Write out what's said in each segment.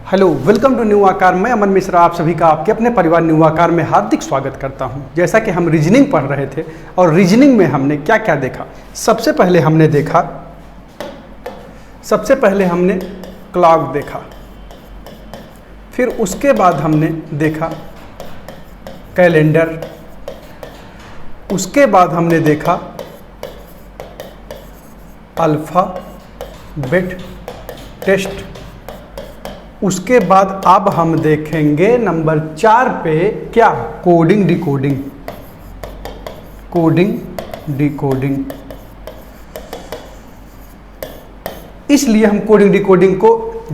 Hello, welcome to new आकार। मैं अमन मिश्रा आप सभी का आपके अपने परिवार न्यू आकार में हार्दिक स्वागत करता हूं। जैसा कि हम रीजनिंग पढ़ रहे थे और रीजनिंग में हमने क्या क्या देखा। सबसे पहले हमने क्लॉक देखा, फिर उसके बाद हमने देखा कैलेंडर, उसके बाद हमने देखा अल्फ़ाबेट टेस्ट, उसके बाद अब हम देखेंगे नंबर 4 पे क्या, कोडिंग डिकोडिंग। इसलिए हम कोडिंग डिकोडिंग को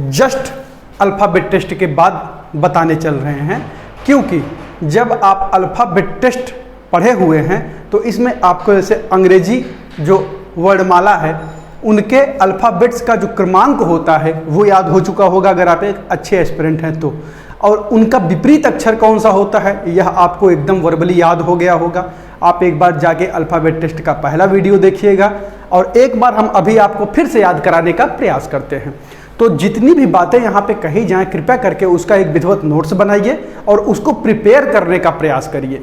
जस्ट अल्फ़ाबेट टेस्ट के बाद बताने चल रहे हैं, क्योंकि जब आप अल्फ़ाबेट टेस्ट पढ़े हुए हैं तो इसमें आपको जैसे अंग्रेजी जो वर्णमाला है उनके अल्फ़ाबेट्स का जो क्रमांक होता है वो याद हो चुका होगा अगर आप एक अच्छे एस्पिरेंट हैं तो, और उनका विपरीत अक्षर कौन सा होता है यह आपको एकदम वर्बली याद हो गया होगा। आप एक बार जाके अल्फ़ाबेट टेस्ट का पहला वीडियो देखिएगा और एक बार हम अभी आपको फिर से याद कराने का प्रयास करते हैं। तो जितनी भी बातें यहाँ पे कही जाएं कृपया करके उसका एक विधिवत नोट्स बनाइए और उसको प्रिपेयर करने का प्रयास करिए,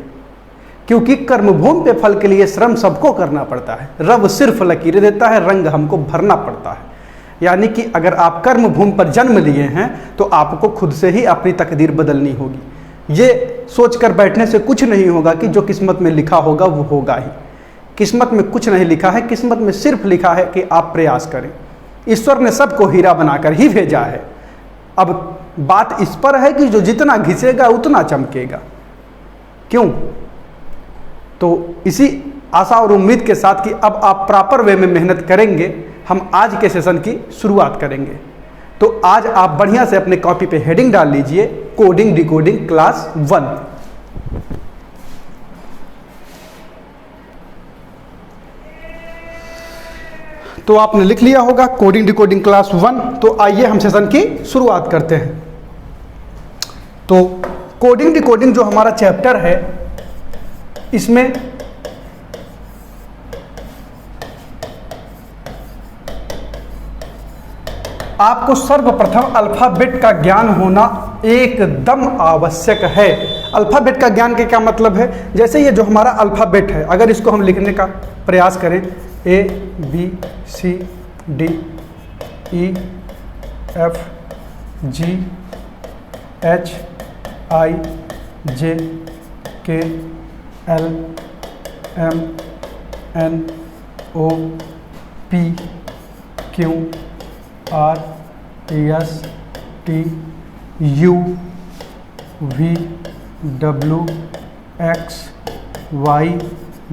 क्योंकि कर्मभूमि पे फल के लिए श्रम सबको करना पड़ता है। रब सिर्फ लकीरें देता है, रंग हमको भरना पड़ता है। यानी कि अगर आप कर्मभूमि पर जन्म लिए हैं तो आपको खुद से ही अपनी तकदीर बदलनी होगी। ये सोचकर बैठने से कुछ नहीं होगा कि जो किस्मत में लिखा होगा वो होगा ही। किस्मत में कुछ नहीं लिखा है, किस्मत में सिर्फ लिखा है कि आप प्रयास करें। ईश्वर ने सबको हीरा बनाकर ही भेजा है। अब बात इस पर है कि जो जितना घिसेगा उतना चमकेगा। क्यों? तो इसी आशा और उम्मीद के साथ कि अब आप प्रॉपर वे में मेहनत करेंगे, हम आज के सेशन की शुरुआत करेंगे। तो आज आप बढ़िया से अपने कॉपी पे हेडिंग डाल लीजिए, कोडिंग डिकोडिंग क्लास 1। तो आपने लिख लिया होगा कोडिंग डिकोडिंग क्लास 1। तो आइए हम सेशन की शुरुआत करते हैं। तो कोडिंग डिकोडिंग जो हमारा चैप्टर है इसमें आपको सर्वप्रथम अल्फ़ाबेट का ज्ञान होना एकदम आवश्यक है। अल्फ़ाबेट का ज्ञान के क्या मतलब है? जैसे ये जो हमारा अल्फ़ाबेट है, अगर इसको हम लिखने का प्रयास करें, A B C D E F G H I J K L M N O P Q R S T U V W X Y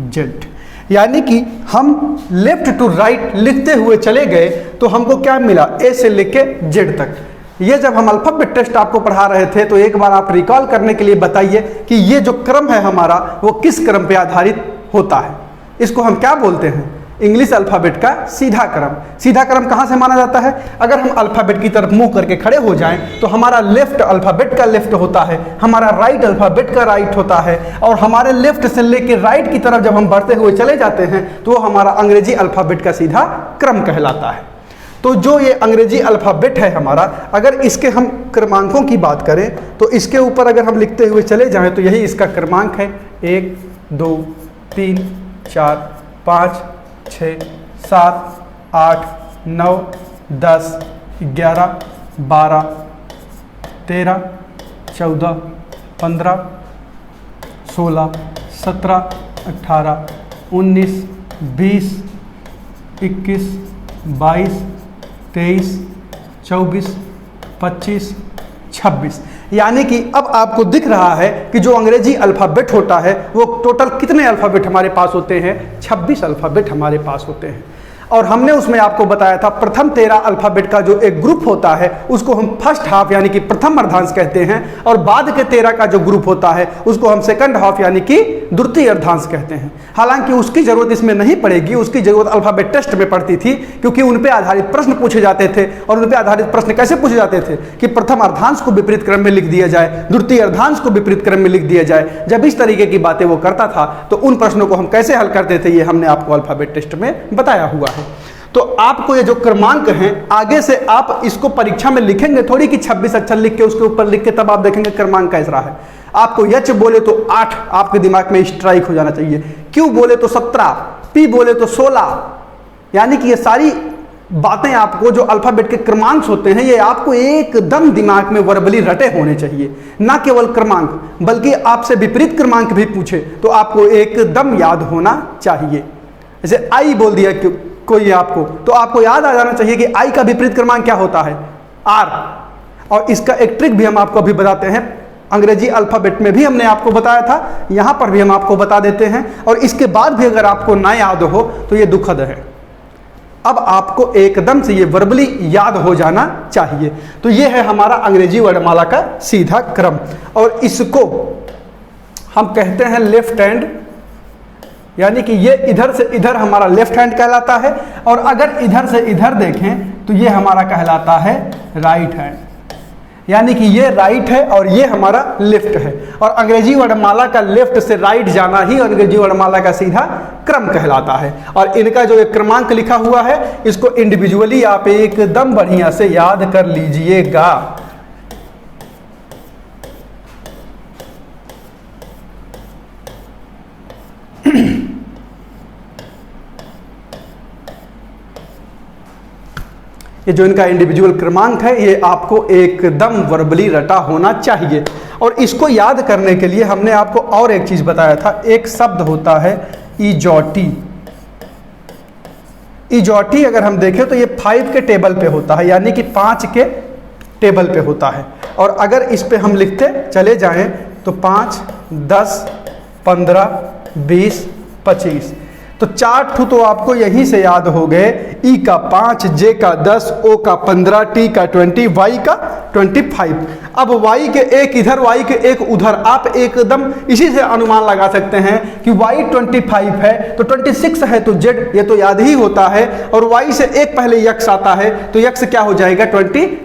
Z। यानी कि हम लेफ्ट टू राइट लिखते हुए चले गए तो हमको क्या मिला, ए से लेके जेड तक। ये जब हम अल्फ़ाबेट टेस्ट आपको पढ़ा रहे थे तो एक बार आप रिकॉल करने के लिए बताइए कि ये जो क्रम है हमारा वो किस क्रम पे आधारित होता है। इसको हम क्या बोलते हैं? इंग्लिश अल्फ़ाबेट का सीधा क्रम। सीधा क्रम कहाँ से माना जाता है? अगर हम अल्फ़ाबेट की तरफ मुंह करके खड़े हो जाएं तो हमारा लेफ्ट अल्फ़ाबेट का लेफ्ट होता है, हमारा राइट अल्फ़ाबेट का राइट होता है, और हमारे लेफ्ट से लेके राइट की तरफ जब हम बढ़ते हुए चले जाते हैं तो वो हमारा अंग्रेजी अल्फ़ाबेट का सीधा क्रम कहलाता है। तो जो ये अंग्रेजी अल्फ़ाबेट है हमारा, अगर इसके हम क्रमांकों की बात करें तो इसके ऊपर अगर हम लिखते हुए चले जाएं तो यही इसका क्रमांक है। 1 2 3 4 5 6 7 8 9 10 11 12 13 14 15 16 17 18 19 20 21 22 23 24 25 26। यानी कि अब आपको दिख रहा है कि जो अंग्रेजी अल्फ़ाबेट होता है वो टोटल कितने अल्फ़ाबेट हमारे पास होते हैं? 26 अल्फ़ाबेट हमारे पास होते हैं। और हमने उसमें आपको बताया था प्रथम 13 अल्फ़ाबेट का जो एक ग्रुप होता है उसको हम फर्स्ट हाफ यानी कि प्रथम अर्धांश कहते हैं, और बाद के 13 का जो ग्रुप होता है उसको हम सेकंड हाफ यानी कि द्वितीय अर्धांश कहते हैं। हालांकि उसकी जरूरत इसमें नहीं पड़ेगी, उसकी जरूरत अल्फ़ाबेट टेस्ट में पड़ती थी, क्योंकि उन पे आधारित प्रश्न पूछे जाते थे। और उन पे आधारित प्रश्न कैसे पूछे जाते थे कि प्रथम अर्धांश को विपरीत क्रम में लिख दिया जाए, द्वितीय अर्धांश को विपरीत क्रम में लिख दिया जाए। जब इस तरीके की बातें वो करता था तो उन प्रश्नों को हम कैसे हल करते थे ये हमने आपको अल्फ़ाबेट टेस्ट में बताया हुआ है। तो आपको ये जो क्रमांक हैं आगे से आप इसको परीक्षा में लिखेंगे थोड़ी कि 26 अक्षर लिख के उसके ऊपर लिख के तब आप देखेंगे क्रमांक कैसा है। आपको यच बोले तो 8 आपके दिमाग में स्ट्राइक हो जाना चाहिए, क्यू बोले तो 17, पी बोले तो 16, यानी कि ये सारी बातें आपको जो अल्फाबेट के क्रमांक होते हैं ये आपको एकदम दिमाग में वर्बली रटे होने चाहिए, ना केवल क्रमांक बल्कि आपसे विपरीत क्रमांक भी पूछे तो आपको एकदम याद होना चाहिए। जैसे आई बोल दिया कोई आपको तो आपको याद आ जाना चाहिए कि आई का विपरीत क्रमांक क्या होता है, आर। और इसका एक ट्रिक भी हम आपको अभी बताते हैं, अंग्रेजी अल्फाबेट में भी हमने आपको बताया था, यहाँ पर भी हम आपको बता देते हैं, और इसके बाद भी अगर आपको ना याद हो तो ये दुखद है। अब आपको एकदम से ये वर्बली याद हो जाना चाहिए। तो ये है हमारा अंग्रेजी वर्णमाला का सीधा क्रम, और इसको हम कहते हैं लेफ्ट हैंड, यानी कि ये इधर से इधर हमारा लेफ्ट हैंड कहलाता है, और अगर इधर से इधर देखें तो ये हमारा कहलाता है राइट हैंड, यानी कि ये राइट है और ये हमारा लेफ्ट है। और अंग्रेजी वर्णमाला का लेफ्ट से राइट जाना ही अंग्रेजी वर्णमाला का सीधा क्रम कहलाता है। और इनका जो एक क्रमांक लिखा हुआ है इसको इंडिविजुअली आप एकदम बढ़िया से याद कर लीजिएगा। ये जो इनका इंडिविजुअल क्रमांक है ये आपको एकदम वर्बली रटा होना चाहिए। और इसको याद करने के लिए हमने आपको और एक चीज बताया था, एक शब्द होता है इजॉटी। इजॉटी अगर हम देखें तो ये 5 के टेबल पे होता है, यानी कि 5 के टेबल पे होता है। और अगर इस पे हम लिखते चले जाएं तो 5, 10, 15, 20, 25, तो 4 ठू तो आपको यहीं से याद हो गए, ई का 5, जे का 10, ओ का 15, टी का 20, वाई का 25। अब वाई के एक इधर, वाई के एक उधर, आप एकदम इसी से अनुमान लगा सकते हैं कि वाई 25 है तो 26 है तो जेड ये तो याद ही होता है, और वाई से एक पहले यक्स आता है तो यक्स क्या हो जाएगा 24।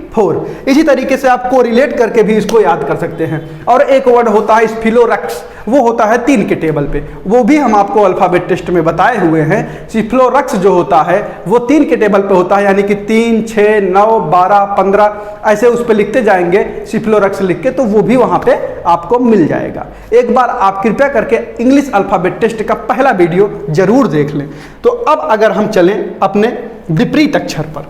इसी तरीके से आप कोरिलेट करके भी इसको याद कर सकते हैं। और एक वर्ड होता है स्फिलोरक्स, वो होता है 3 के टेबल पे, वो भी हम आपको अल्फाबेट टेस्ट में बताए हुए हैं। स्फिलोरक्स जो होता है वो 3 के टेबल पे होता है, यानी कि 3, 6, 9, 12, 15 ऐसे उस पर लिखते जाएंगे स्फिलोरक्स लिख के, तो वो भी वहां पे आपको मिल जाएगा। एक बार आप कृपया करके इंग्लिश अल्फाबेट टेस्ट का पहला वीडियो जरूर देख लें। तो अब अगर हम चलें अपने विपरीत अक्षर पर,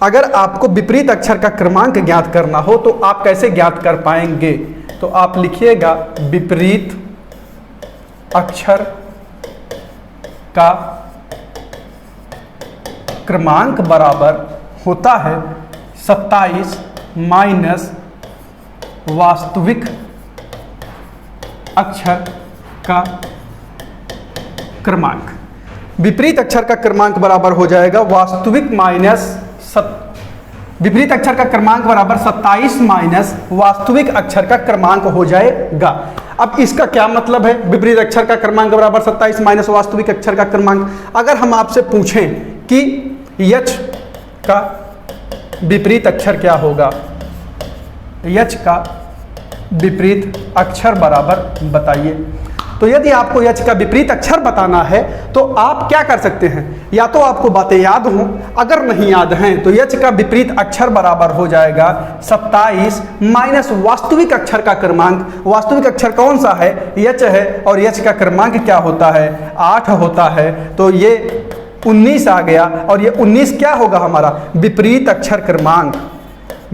अगर आपको विपरीत अक्षर का क्रमांक ज्ञात करना हो तो आप कैसे ज्ञात कर पाएंगे, तो आप लिखिएगा विपरीत अक्षर का क्रमांक बराबर होता है 27 माइनस वास्तविक अक्षर का क्रमांक। विपरीत अक्षर का क्रमांक बराबर हो जाएगा वास्तविक माइनस विपरीत अक्षर का क्रमांक बराबर 27 माइनस वास्तविक अक्षर का क्रमांक हो जाएगा। अब इसका क्या मतलब है, विपरीत अक्षर का क्रमांक बराबर 27 माइनस वास्तविक अक्षर का क्रमांक। अगर हम आपसे पूछें कि यच का विपरीत अक्षर क्या होगा, यच का विपरीत अक्षर बराबर बताइए। तो यदि आपको यच का विपरीत अक्षर बताना है तो आप क्या कर सकते हैं, या तो आपको बातें याद हों, अगर नहीं याद हैं तो यच का विपरीत अक्षर बराबर हो जाएगा 27 माइनस वास्तविक अक्षर का क्रमांक। वास्तविक अक्षर कौन सा है, यच है, और यच का क्रमांक क्या होता है 8 होता है, तो ये 19 आ गया। और ये 19 क्या होगा हमारा विपरीत अक्षर क्रमांक,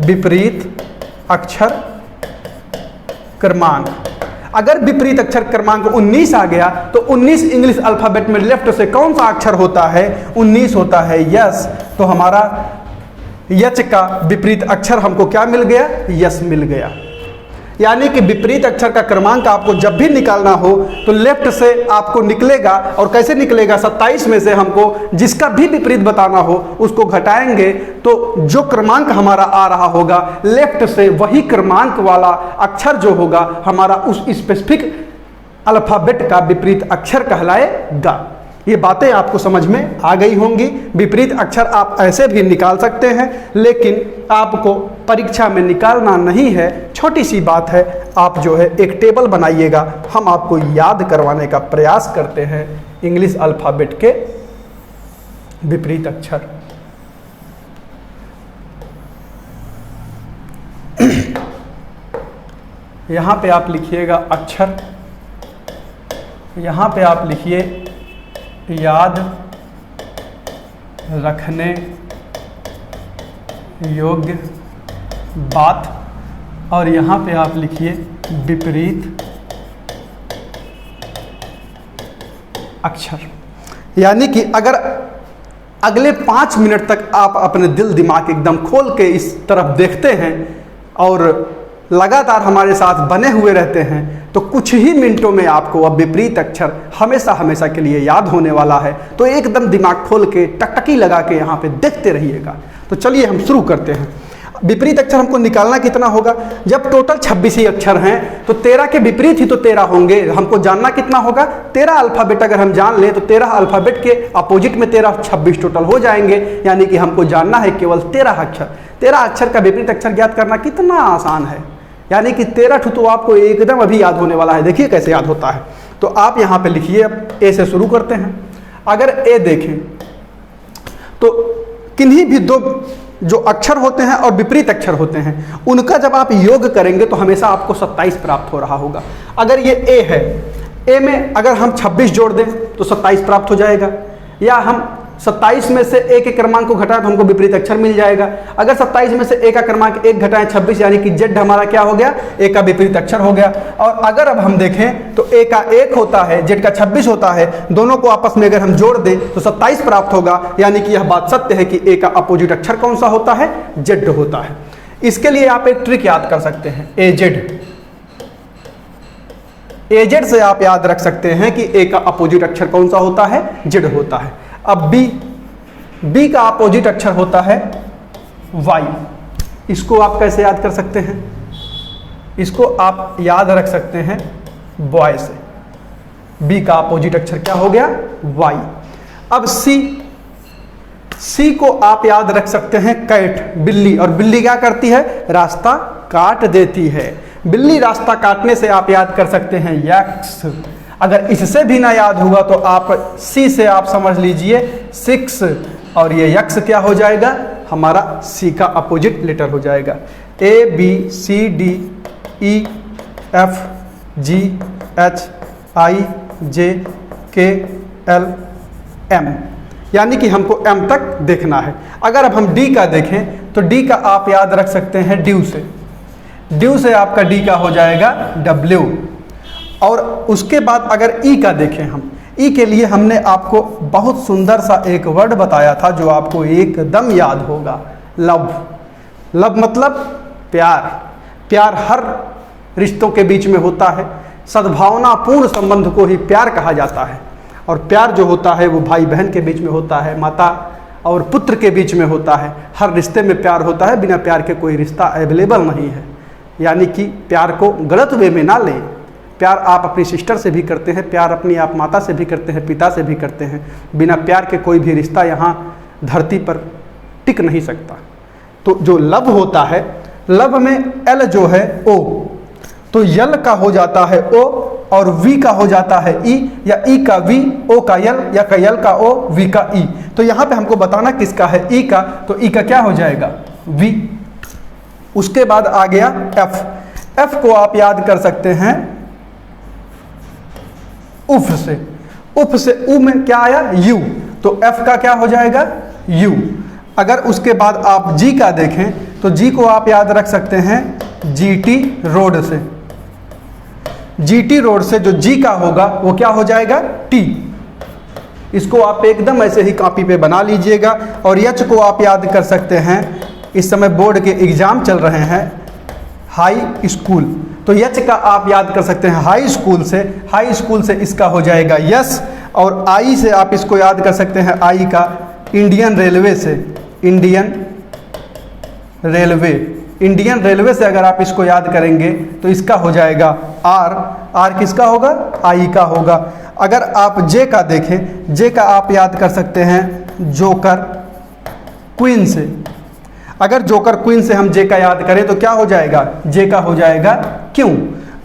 विपरीत अक्षर क्रमांक। अगर विपरीत अक्षर क्रमांक 19 आ गया तो 19 इंग्लिश अल्फाबेट में लेफ्ट से कौन सा अक्षर होता है, 19 होता है यस। तो हमारा यच का विपरीत अक्षर हमको क्या मिल गया, यस मिल गया। यानी कि विपरीत अक्षर का क्रमांक आपको जब भी निकालना हो तो लेफ्ट से आपको निकलेगा, और कैसे निकलेगा 27 में से हमको जिसका भी विपरीत बताना हो उसको घटाएंगे, तो जो क्रमांक हमारा आ रहा होगा लेफ्ट से वही क्रमांक वाला अक्षर जो होगा हमारा उस स्पेसिफिक अल्फाबेट का विपरीत अक्षर कहलाएगा। ये बातें आपको समझ में आ गई होंगी। विपरीत अक्षर आप ऐसे भी निकाल सकते हैं, लेकिन आपको परीक्षा में निकालना नहीं है। छोटी सी बात है, आप जो है एक टेबल बनाइएगा, हम आपको याद करवाने का प्रयास करते हैं इंग्लिश अल्फाबेट के विपरीत अक्षर। यहाँ पे आप लिखिएगा अक्षर, यहाँ पे आप लिखिए याद रखने योग्य बात, और यहाँ पे आप लिखिए विपरीत अक्षर। यानी कि अगर अगले 5 मिनट तक आप अपने दिल दिमाग एकदम खोल के इस तरफ देखते हैं और लगातार हमारे साथ बने हुए रहते हैं, तो कुछ ही मिनटों में आपको अब विपरीत अक्षर हमेशा हमेशा के लिए याद होने वाला है। तो एकदम दिमाग खोल के टकटकी लगा के यहाँ पे देखते रहिएगा। तो चलिए हम शुरू करते हैं। विपरीत अक्षर हमको निकालना कितना होगा? जब टोटल 26 ही अक्षर हैं तो 13 के विपरीत ही तो 13 होंगे। हमको जानना कितना होगा? 13 अल्फ़ाबेट अगर हम जान लें तो 13 अल्फ़ाबेट के अपोजिट में 13, 26 टोटल हो जाएंगे। यानी कि हमको जानना है केवल 13 अक्षर। 13 अक्षर का विपरीत अक्षर ज्ञात करना कितना आसान है। यानी कि 13 तो आपको एकदम अभी याद होने वाला है। देखिए कैसे याद होता है। तो आप यहाँ पे लिखिए, ए से शुरू करते हैं। अगर ए देखें तो किन्हीं भी दो जो अक्षर होते हैं और विपरीत अक्षर होते हैं, उनका जब आप योग करेंगे तो हमेशा आपको 27 प्राप्त हो रहा होगा। अगर ये ए है, ए में अगर हम 26 जोड़ दें तो 27 प्राप्त हो जाएगा। या हम 27 में से ए के क्रमांक को घटाएं तो हमको विपरीत अक्षर मिल जाएगा। अगर 27 में से ए का क्रमांक 1 घटाएं 26, यानी कि जेड हमारा क्या हो गया? ए का विपरीत अक्षर हो गया। और अगर अब हम देखें तो ए का 1 होता है, जेड का 26 होता है, दोनों को आपस में अगर हम जोड़ दें तो 27 प्राप्त होगा। यानी कि यह बात सत्य है कि ए का अपोजिट अक्षर कौन सा होता है? जेड होता है। इसके लिए आप एक ट्रिक याद कर सकते हैं, एजेड। एजेड से आप याद रख सकते हैं कि ए का अपोजिट अक्षर कौन सा होता है? जेड होता है। अब बी का अपोजिट अक्षर होता है वाई। इसको आप कैसे याद कर सकते हैं? इसको आप याद रख सकते हैं बॉय से। बी का अपोजिट अक्षर क्या हो गया? वाई। अब सी को आप याद रख सकते हैं कैट, बिल्ली। और बिल्ली क्या करती है? रास्ता काट देती है। बिल्ली रास्ता काटने से आप याद कर सकते हैं यक्स। अगर इससे भी ना याद हुआ तो आप सी से आप समझ लीजिए 6, और ये यक्स क्या हो जाएगा? हमारा सी का अपोजिट लेटर हो जाएगा। A B C D E F G H I J K L M, यानी कि हमको एम तक देखना है। अगर अब हम डी का देखें तो डी का आप याद रख सकते हैं ड्यू से। ड्यू से आपका डी का हो जाएगा डब्ल्यू। और उसके बाद अगर ई का देखें हम, ई के लिए हमने आपको बहुत सुंदर सा एक वर्ड बताया था जो आपको एकदम याद होगा, लव। लव मतलब प्यार। प्यार हर रिश्तों के बीच में होता है। सद्भावनापूर्ण संबंध को ही प्यार कहा जाता है। और प्यार जो होता है वो भाई बहन के बीच में होता है, माता और पुत्र के बीच में होता है। हर रिश्ते में प्यार होता है, बिना प्यार के कोई रिश्ता अवेलेबल नहीं है। यानी कि प्यार को गलत वे में ना लें। प्यार आप अपनी सिस्टर से भी करते हैं, प्यार अपनी आप माता से भी करते हैं, पिता से भी करते हैं। बिना प्यार के कोई भी रिश्ता यहाँ धरती पर टिक नहीं सकता। तो जो लव होता है, लव में एल जो है ओ, तो यल का हो जाता है ओ, और वी का हो जाता है ई, या ई का वी, ओ का यल, या का यल का ओ, वी का ई। तो यहाँ पे हमको बताना किसका है? ई का। तो ई का क्या हो जाएगा? वी। उसके बाद आ गया एफ। एफ को आप याद कर सकते हैं उफ से। उफ से उ में क्या आया? यू। तो एफ का क्या हो जाएगा? यू। अगर उसके बाद आप जी का देखें तो जी को आप याद रख सकते हैं जीटी रोड से। जीटी रोड से जो जी का होगा वो क्या हो जाएगा? टी। इसको आप एकदम ऐसे ही कॉपी पे बना लीजिएगा। और एच को आप याद कर सकते हैं, इस समय बोर्ड के एग्जाम चल रहे हैं, हाई स्कूल। तो एच का आप याद कर सकते हैं हाई स्कूल से। हाई स्कूल से इसका हो जाएगा यस। और आई से आप इसको याद कर सकते हैं, आई का इंडियन रेलवे से। Indian railway. इंडियन रेलवे से अगर आप इसको याद करेंगे तो इसका हो जाएगा आर। आर किसका होगा? आई का होगा। अगर आप जे का देखें, जे का आप याद कर सकते हैं जोकर क्वीन से। अगर जोकर क्वीन से हम जे का याद करें तो क्या हो जाएगा? जे का हो जाएगा क्यों।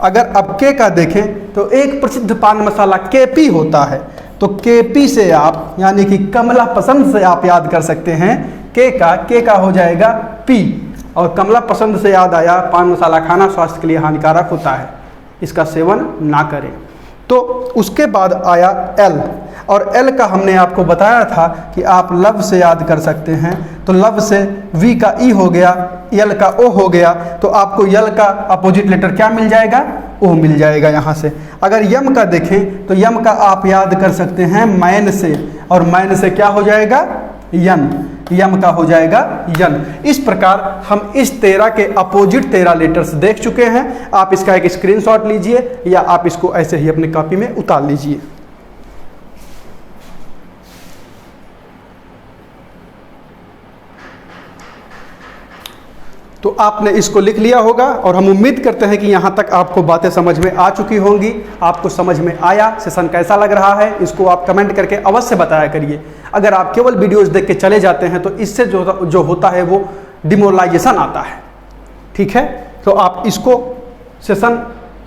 अगर अब के का देखें तो एक प्रसिद्ध पान मसाला केपी होता है। तो केपी से आप यानी कि कमला पसंद से आप याद कर सकते हैं के का हो जाएगा पी। और कमला पसंद से याद आया, पान मसाला खाना स्वास्थ्य के लिए हानिकारक होता है, इसका सेवन ना करें। तो उसके बाद आया एल, और एल का हमने आपको बताया था कि आप लव से याद कर सकते हैं। तो लव से वी का ई हो गया, यल का ओ हो गया, तो आपको यल का अपोजिट लेटर क्या मिल जाएगा? ओ मिल जाएगा यहाँ से। अगर यम का देखें तो यम का आप याद कर सकते हैं मैन से, और मैन से क्या हो जाएगा? यन, यम का हो जाएगा यन। इस प्रकार हम इस 13 के अपोजिट 13 लेटर्स देख चुके हैं। आप इसका एक स्क्रीनशॉट लीजिए या आप इसको ऐसे ही अपनी कॉपी में उतार लीजिए। तो आपने इसको लिख लिया होगा और हम उम्मीद करते हैं कि यहाँ तक आपको बातें समझ में आ चुकी होंगी। आपको समझ में आया, सेशन कैसा लग रहा है, इसको आप कमेंट करके अवश्य बताया करिए। अगर आप केवल वीडियोस देख के चले जाते हैं तो इससे जो होता है वो डिमोरलाइजेशन आता है। ठीक है, तो आप इसको सेशन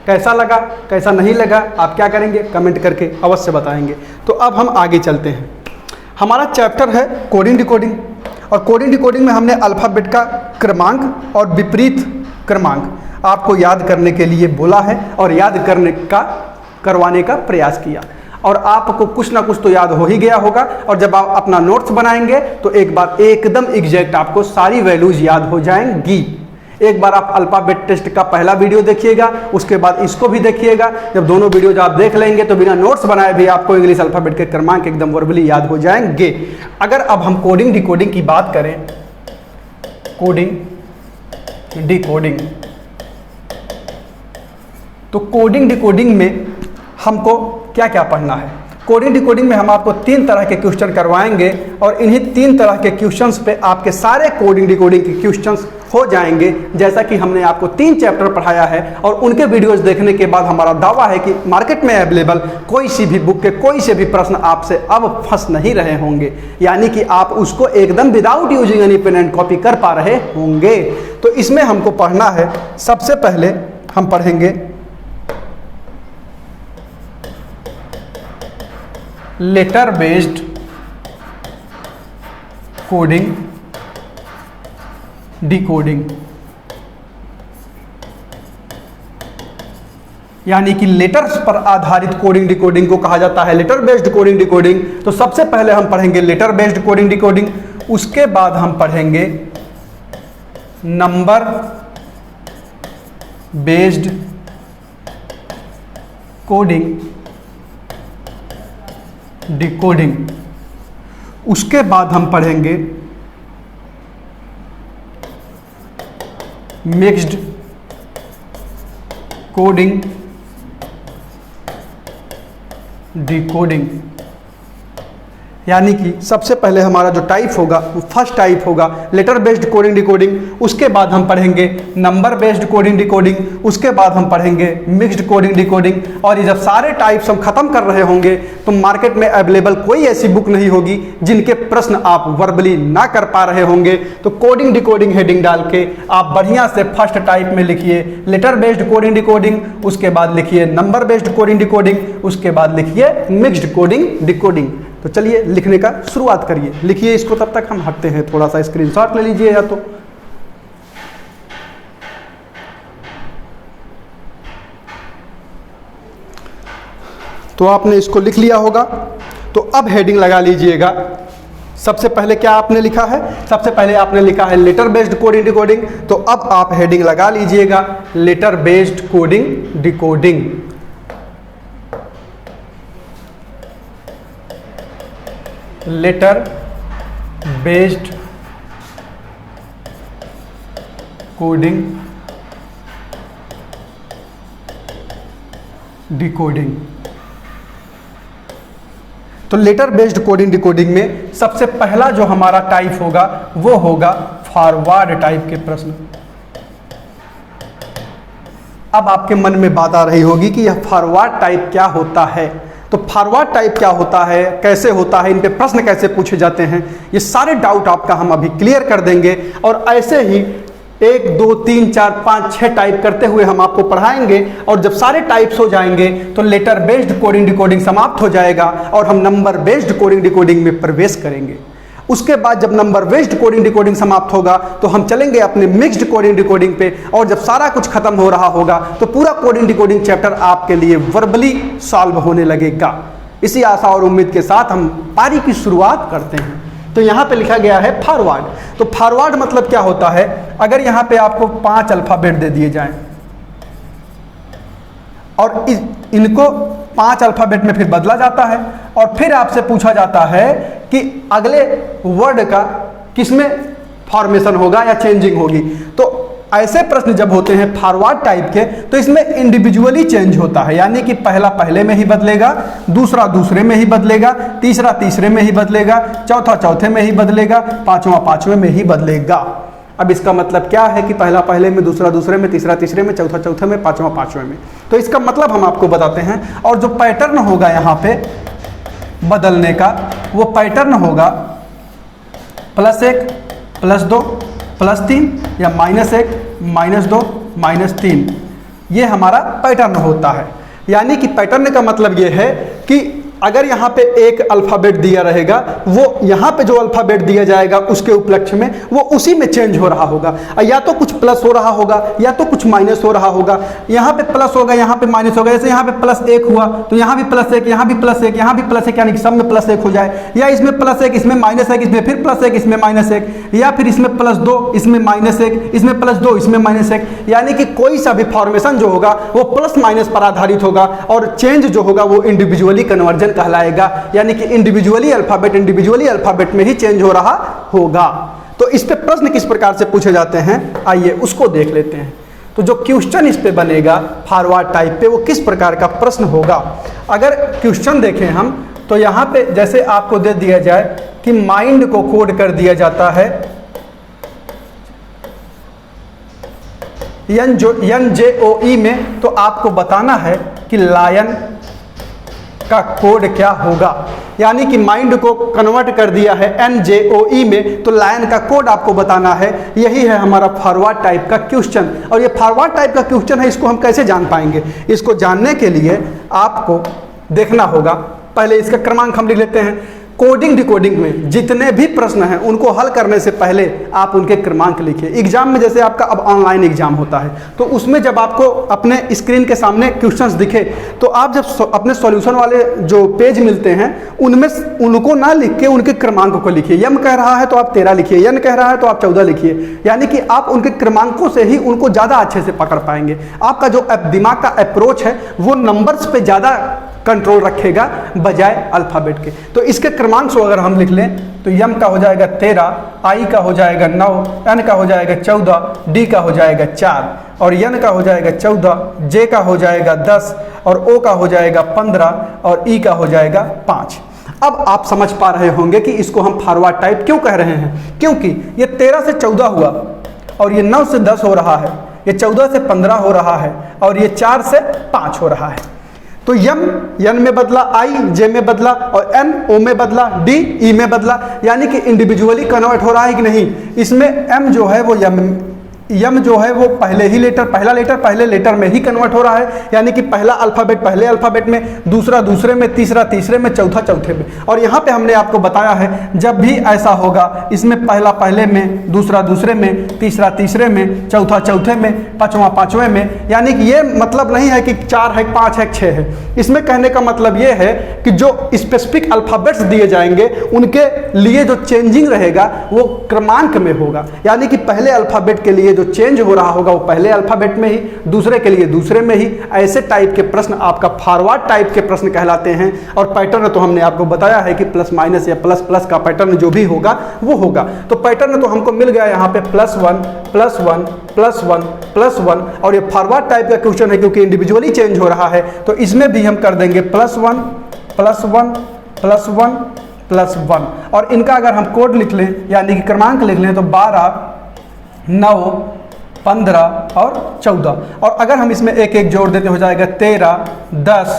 कैसा लगा, कैसा नहीं लगा, आप क्या करेंगे? कमेंट करके अवश्य बताएंगे। तो अब हम आगे चलते हैं। हमारा चैप्टर है कोडिंग डिकोडिंग, और कोडिंग डिकोडिंग में हमने अल्फ़ाबेट का क्रमांक और विपरीत क्रमांक आपको याद करने के लिए बोला है और याद करवाने का प्रयास किया, और आपको कुछ ना कुछ तो याद हो ही गया होगा। और जब आप अपना नोट्स बनाएंगे तो एक बार एकदम एग्जैक्ट आपको सारी वैल्यूज याद हो जाएंगी। एक बार आप अल्फ़ाबेट टेस्ट का पहला वीडियो देखिएगा, उसके बाद इसको भी देखिएगा। जब दोनों वीडियो आप देख लेंगे तो बिना नोट्स बनाए भी आपको इंग्लिश अल्फ़ाबेट के क्रमांक एकदम वर्बली याद हो जाएंगे। अगर अब हम कोडिंग डिकोडिंग की बात करें, कोडिंग डिकोडिंग, तो कोडिंग डिकोडिंग में हमको क्या क्या पढ़ना है? कोडिंग डिकोडिंग में हम आपको 3 तरह के क्वेश्चन करवाएंगे, और इन्हीं 3 तरह के क्वेश्चंस पे आपके सारे कोडिंग डिकोडिंग के क्वेश्चंस हो जाएंगे। जैसा कि हमने आपको 3 चैप्टर पढ़ाया है, और उनके वीडियोस देखने के बाद हमारा दावा है कि मार्केट में अवेलेबल कोई सी भी बुक के कोई से भी प्रश्न आपसे अब फंस नहीं रहे होंगे, यानी कि आप उसको एकदम without using any pen and copy कर पा रहे होंगे। तो इसमें हमको पढ़ना है, सबसे पहले हम पढ़ेंगे लेटर बेस्ड कोडिंग डिकोडिंग, यानी कि लेटर्स पर आधारित कोडिंग डिकोडिंग को कहा जाता है लेटर बेस्ड कोडिंग डिकोडिंग। तो सबसे पहले हम पढ़ेंगे लेटर बेस्ड कोडिंग डिकोडिंग, उसके बाद हम पढ़ेंगे नंबर बेस्ड कोडिंग डिकोडिंग, उसके बाद हम पढ़ेंगे मिक्स्ड कोडिंग डिकोडिंग, यानी कि सबसे पहले हमारा जो टाइप होगा वो फर्स्ट टाइप होगा लेटर बेस्ड कोडिंग डिकोडिंग। उसके बाद हम पढ़ेंगे नंबर बेस्ड कोडिंग डिकोडिंग, उसके बाद हम पढ़ेंगे मिक्स्ड कोडिंग डिकोडिंग। और ये जब सारे टाइप्स हम खत्म कर रहे होंगे तो मार्केट में अवेलेबल कोई ऐसी बुक नहीं होगी जिनके प्रश्न आप वर्बली ना कर पा रहे होंगे। तो कोडिंग डिकोडिंग हेडिंग डाल के आप बढ़िया से फर्स्ट टाइप में लिखिए लेटर बेस्ड कोडिंग डिकोडिंग, उसके बाद लिखिए नंबर बेस्ड कोडिंग डिकोडिंग, उसके बाद लिखिए मिक्स्ड कोडिंग डिकोडिंग। तो चलिए लिखने का शुरुआत करिए, लिखिए इसको, तब तक हम हटते हैं, थोड़ा सा स्क्रीनशॉट ले लीजिए या तो आपने इसको लिख लिया होगा। तो अब हेडिंग लगा लीजिएगा। सबसे पहले क्या आपने लिखा है? सबसे पहले आपने लिखा है लेटर बेस्ड कोडिंग डिकोडिंग, तो अब आप हेडिंग लगा लीजिएगा letter based coding decoding. Letter based coding decoding. तो लेटर बेस्ड कोडिंग डिकोडिंग में सबसे पहला जो हमारा टाइप होगा वो होगा फॉरवर्ड टाइप के प्रश्न। अब आपके मन में बात आ रही होगी कि यह फॉरवर्ड टाइप क्या होता है। तो फॉरवर्ड टाइप क्या होता है, कैसे होता है, इन पे प्रश्न कैसे पूछे जाते हैं, ये सारे डाउट आपका हम अभी क्लियर कर देंगे। और ऐसे ही 1 2 3 4 5 6 टाइप करते हुए हम आपको पढ़ाएंगे। और जब सारे टाइप्स हो जाएंगे तो लेटर बेस्ड कोडिंग डिकोडिंग समाप्त हो जाएगा और हम नंबर बेस्ड कोडिंग डिकोडिंग में प्रवेश करेंगे। उसके बाद जब नंबर बेस्ड कोडिंग डिकोडिंग समाप्त होगा तो हम चलेंगे अपने मिक्स्ड कोडिंग डिकोडिंग पे, और जब सारा कुछ खत्म हो रहा होगा तो पूरा कोडिंग डिकोडिंग चैप्टर आपके लिए वर्बली सॉल्व होने लगेगा। इसी आशा और उम्मीद के साथ हम पारी की शुरुआत करते हैं। तो यहाँ पे लिखा गया है फॉरवर्ड। तो फॉरवर्ड मतलब क्या होता है, अगर यहाँ पे आपको 5 अल्फ़ाबेट दे दिए जाएं और इनको 5 अल्फ़ाबेट में फिर बदला जाता है और फिर आपसे पूछा जाता है कि अगले वर्ड का किसमें फॉर्मेशन होगा या चेंजिंग होगी। तो ऐसे प्रश्न जब होते हैं फॉरवर्ड टाइप के तो इसमें इंडिविजुअली चेंज होता है, यानी कि पहला पहले में ही बदलेगा, दूसरा दूसरे में ही बदलेगा, तीसरा तीसरे में ही बदलेगा, चौथा चौथे में ही बदलेगा, पांचवा पांचवें में ही बदलेगा। अब इसका मतलब क्या है कि पहला पहले में, दूसरा दूसरे में, तीसरा तीसरे में, चौथा चौथे में, पांचवा पांचवें में। तो इसका मतलब हम आपको बताते हैं, और जो पैटर्न होगा यहाँ पे बदलने का वो पैटर्न होगा +1 +2 +3 या -1 -2 -3। ये हमारा पैटर्न होता है। यानी कि पैटर्न का मतलब ये है कि अगर यहाँ पे एक अल्फ़ाबेट दिया रहेगा, वो यहाँ पे जो अल्फ़ाबेट दिया जाएगा उसके उपलक्ष्य में वो उसी में चेंज हो रहा होगा। या तो कुछ प्लस हो रहा होगा या तो कुछ माइनस हो रहा होगा। यहाँ पे प्लस होगा, यहाँ पे माइनस होगा। जैसे यहाँ पे +1 हुआ तो यहाँ भी +1, यहाँ भी +1, यहाँ भी +1, यानी कि सब में +1 हो जाए। या इसमें +1, इसमें -1, इसमें फिर +1, इसमें -1, या फिर इसमें +2, इसमें -1, इसमें +2, इसमें -1। यानी कि कोई सा भी फॉर्मेशन जो होगा वो प्लस माइनस पर आधारित होगा और चेंज जो होगा वो इंडिविजुअली कन्वर्जन कहलाएगा। यानी कि इंडिविजुअली अल्फाबेट में ही चेंज हो रहा होगा। तो इस पे प्रश्न किस प्रकार से पूछे जाते हैं, आइए उसको देख लेते हैं। तो जो क्वेश्चन इस पे बनेगा फॉरवर्ड टाइप पे, वो किस प्रकार का प्रश्न होगा। अगर क्वेश्चन देखें हम तो यहाँ पे जैसे आपको दे दिया जाए कि माइंड को कोड कर दिया जाता है NJOE में, तो आपको बताना है कि लायन का कोड क्या होगा। यानी कि माइंड को कन्वर्ट कर दिया है NJOE में, तो लायन का कोड आपको बताना है। यही है हमारा फॉरवर्ड टाइप का क्वेश्चन। और ये फॉरवर्ड टाइप का क्वेश्चन है, इसको हम कैसे जान पाएंगे। इसको जानने के लिए आपको देखना होगा, पहले इसका क्रमांक हम लिख लेते हैं। कोडिंग डिकोडिंग में जितने भी प्रश्न हैं उनको हल करने से पहले आप उनके क्रमांक लिखिए। एग्जाम में जैसे आपका अब ऑनलाइन एग्जाम होता है तो उसमें जब आपको अपने स्क्रीन के सामने क्वेश्चंस दिखे तो आप जब अपने सॉल्यूशन वाले जो पेज मिलते हैं उनमें उनको ना लिख के उनके क्रमांक को लिखिए। यम कह रहा है तो आप 13 लिखिए, यन कह रहा है तो आप 14 लिखिए। यानी कि आप उनके क्रमांकों से ही उनको ज़्यादा अच्छे से पकड़ पाएंगे। आपका जो दिमाग का अप्रोच है वो नंबर्स पे ज़्यादा कंट्रोल रखेगा बजाय अल्फ़ाबेट के। तो इसके क्रमांक को अगर हम लिख लें तो यम का हो जाएगा 13, आई का हो जाएगा 9, एन का हो जाएगा 14, डी का हो जाएगा 4 और एन का हो जाएगा 14, जे का हो जाएगा 10 और ओ का हो जाएगा 15 और ई का हो जाएगा 5। अब आप समझ पा रहे होंगे कि इसको हम फॉरवर्ड टाइप क्यों कह रहे हैं, क्योंकि ये 13 से 14 हुआ और ये 9 से 10 हो रहा है, ये 14 से 15 हो रहा है और ये 4 से 5 हो रहा है। तो यन में बदला, आई जे में बदला और एन ओ में बदला, डी ई में बदला। यानी कि इंडिविजुअली कन्वर्ट हो रहा है कि नहीं। इसमें एम जो है वो यम जो है वो पहला लेटर में ही कन्वर्ट हो रहा है। यानी कि पहला अल्फ़ाबेट पहले अल्फ़ाबेट में, दूसरा दूसरे में, तीसरा तीसरे में, चौथा चौथे में। और यहाँ पे हमने आपको बताया है जब भी ऐसा होगा इसमें पहला पहले में, दूसरा दूसरे में, तीसरा तीसरे में, चौथा चौथे में, पांचवा पांचवें में। यानी कि ये मतलब नहीं है कि 4 है, 5 है, 6 है। इसमें कहने का मतलब ये है कि जो स्पेसिफिक अल्फ़ाबेट्स दिए जाएंगे उनके लिए जो चेंजिंग रहेगा वो क्रमांक में होगा। यानी कि पहले अल्फ़ाबेट के लिए जो चेंज हो रहा होगा वो पहले अल्फ़ाबेट में ही, दूसरे के लिए दूसरे में ही। ऐसे टाइप के प्रश्न आपका फॉरवर्ड टाइप के प्रश्न कहलाते हैं। और पैटर्न तो हमने आपको बताया है कि प्लस माइनस या प्लस प्लस का पैटर्न जो भी होगा वो होगा। तो पैटर्न तो हमको मिल गया यहाँ पे +1 +1 +1 +1। और ये फॉरवर्ड टाइप का क्वेश्चन है क्योंकि इंडिविजुअली चेंज हो रहा है, तो इसमें भी हम कर देंगे +1 +1 +1 +1। और इनका अगर हम कोड लिख लें यानी कि क्रमांक लिख लें तो 12 9 15 और 14। और अगर हम इसमें एक एक जोड़ देते हो जाएगा 13 10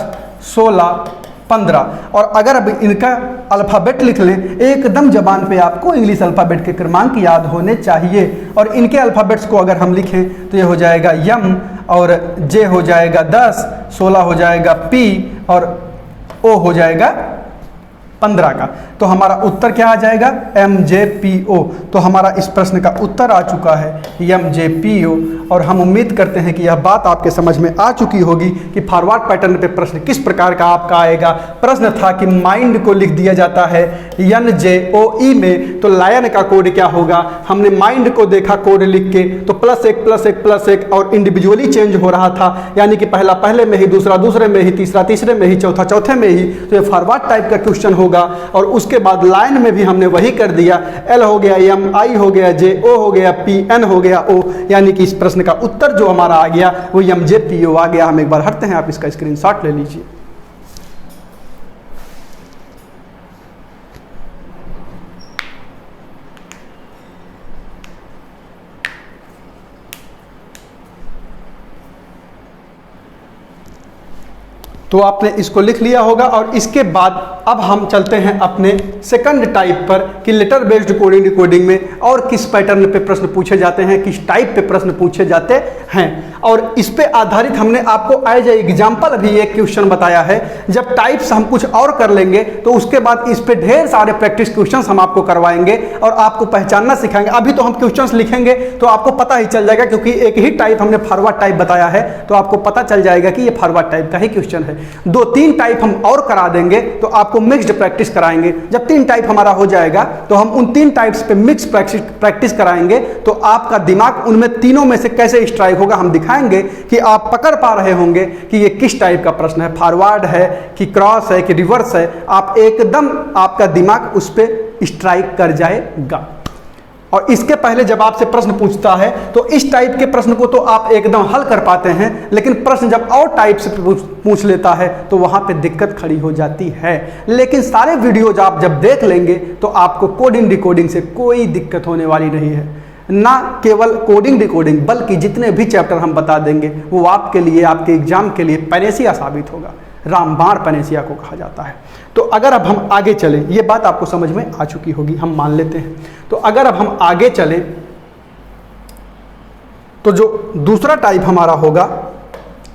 16 15। और अगर अब इनका अल्फ़ाबेट लिख लें, एकदम जबान पे आपको इंग्लिश अल्फ़ाबेट के क्रमांक याद होने चाहिए। और इनके अल्फ़ाबेट्स को अगर हम लिखें तो ये हो जाएगा यम और जे हो जाएगा 10, 16 हो जाएगा पी और ओ हो जाएगा 15 का। तो हमारा उत्तर क्या आ जाएगा? MJPO। तो हमारा इस प्रश्न का उत्तर आ चुका है MJPO। और हम उम्मीद करते हैं कि यह बात आपके समझ में आ चुकी होगी कि फॉरवर्ड पैटर्न पे प्रश्न किस प्रकार का आपका आएगा। प्रश्न था कि माइंड को लिख दिया जाता है NJOE में, तो लायन का कोड क्या होगा? हमने माइंड को देखा कोड लिख के, तो +1 +1 +1 और इंडिविजुअली चेंज हो रहा था, यानी कि पहला पहले में ही, दूसरा दूसरे में ही, तीसरा तीसरे में ही, चौथा चौथे में ही। तो ये फॉरवर्ड टाइप का क्वेश्चन होगा। और उसके बाद लाइन में भी हमने वही कर दिया, L हो गया M, I हो गया J, O हो गया P, N हो गया O, यानी कि इस प्रश्न का उत्तर जो हमारा आ गया वो MJPO आ गया। हम एक बार हटते हैं, आप इसका स्क्रीनशॉट ले लीजिए। तो आपने इसको लिख लिया होगा। और इसके बाद अब हम चलते हैं अपने सेकंड टाइप पर कि लेटर बेस्ड कोडिंग डिकोडिंग में और किस पैटर्न पे प्रश्न पूछे जाते हैं, किस टाइप पे प्रश्न पूछे जाते हैं। और इस पे आधारित हमने आपको एज ए एग्जाम्पल भी एक क्वेश्चन बताया है। जब टाइप्स हम कुछ और कर लेंगे तो उसके बाद इस पे ढेर सारे प्रैक्टिस क्वेश्चंस हम आपको करवाएंगे और आपको पहचानना सिखाएंगे। अभी तो हम क्वेश्चंस लिखेंगे तो आपको पता ही चल जाएगा, क्योंकि एक ही टाइप हमने फॉरवर्ड टाइप बताया है, तो आपको पता चल जाएगा कि ये फॉरवर्ड टाइप का ही क्वेश्चन है। 2-3 टाइप हम और करा देंगे तो आपको मिक्स्ड प्रैक्टिस कराएंगे। जब 3 टाइप हमारा हो जाएगा तो हम उन 3 टाइप्स पे मिक्स प्रैक्टिस कराएंगे, तो आपका दिमाग उनमें तीनों में से कैसे स्ट्राइक होगा हम दिखाएंगे कि आप पकड़ पा रहे होंगे कि ये किस टाइप का प्रश्न है, फॉरवर्ड है कि क्रॉस है कि रिवर्स है। आप एकदम, आपका दिमाग उस पर स्ट्राइक कर जाएगा। और इसके पहले जब आपसे प्रश्न पूछता है तो इस टाइप के प्रश्न को तो आप एकदम हल कर पाते हैं, लेकिन प्रश्न जब और टाइप से पूछ लेता है तो वहां पे दिक्कत खड़ी हो जाती है। लेकिन सारे वीडियोज आप जब देख लेंगे तो आपको कोडिंग डिकोडिंग से कोई दिक्कत होने वाली नहीं है। ना केवल कोडिंग डिकोडिंग, बल्कि जितने भी चैप्टर हम बता देंगे वो आपके लिए, आपके एग्जाम के लिए पैनेसिया साबित होगा। रामबाण पैनेसिया को कहा जाता है। तो अगर अब हम आगे चलें, ये बात आपको समझ में आ चुकी होगी, हम मान लेते हैं। तो अगर अब हम आगे चलें तो जो दूसरा टाइप हमारा होगा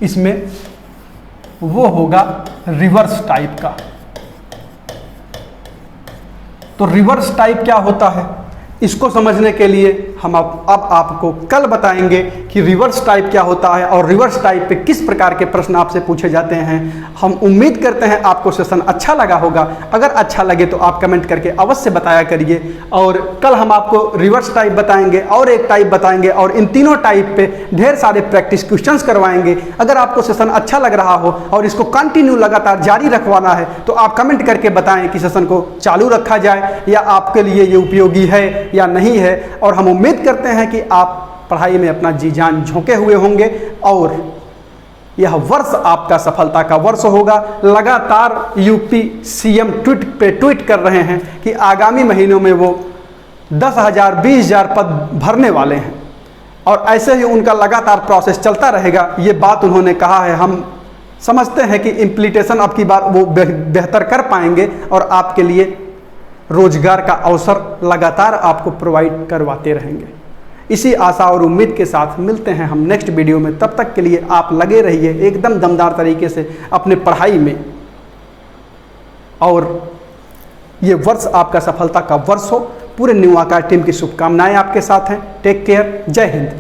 इसमें वो होगा रिवर्स टाइप का। तो रिवर्स टाइप क्या होता है, इसको समझने के लिए हम अब आपको कल बताएंगे कि रिवर्स टाइप क्या होता है और रिवर्स टाइप पे किस प्रकार के प्रश्न आपसे पूछे जाते हैं। हम उम्मीद करते हैं आपको सेशन अच्छा लगा होगा। अगर अच्छा लगे तो आप कमेंट करके अवश्य बताया करिए। और कल हम आपको रिवर्स टाइप बताएंगे और एक टाइप बताएंगे और इन तीनों टाइप पे ढेर सारे प्रैक्टिस क्वेश्चंस करवाएंगे। अगर आपको सेशन अच्छा लग रहा हो और इसको कंटिन्यू लगातार जारी रखवाना है तो आप कमेंट करके बताएं कि सेशन को चालू रखा जाए या आपके लिए ये उपयोगी है या नहीं है। और हम उम्मीद करते हैं कि आप पढ़ाई में अपना जी जान झोंके हुए होंगे और यह वर्ष आपका सफलता का वर्ष होगा। लगातार यूपी सीएम ट्वीट कर रहे हैं कि आगामी महीनों में वो 10,000 20,000 पद भरने वाले हैं और ऐसे ही उनका लगातार प्रोसेस चलता रहेगा। ये बात उन्होंने कहा है। हम समझते हैं कि इम्प्लीटेशन अब की बार वो बेहतर कर पाएंगे और आपके लिए रोजगार का अवसर लगातार आपको प्रोवाइड करवाते रहेंगे। इसी आशा और उम्मीद के साथ मिलते हैं हम नेक्स्ट वीडियो में। तब तक के लिए आप लगे रहिए एकदम दमदार तरीके से अपने पढ़ाई में और ये वर्ष आपका सफलता का वर्ष हो। पूरे न्यू आकार टीम की शुभकामनाएं आपके साथ हैं। Take care. जय हिंद।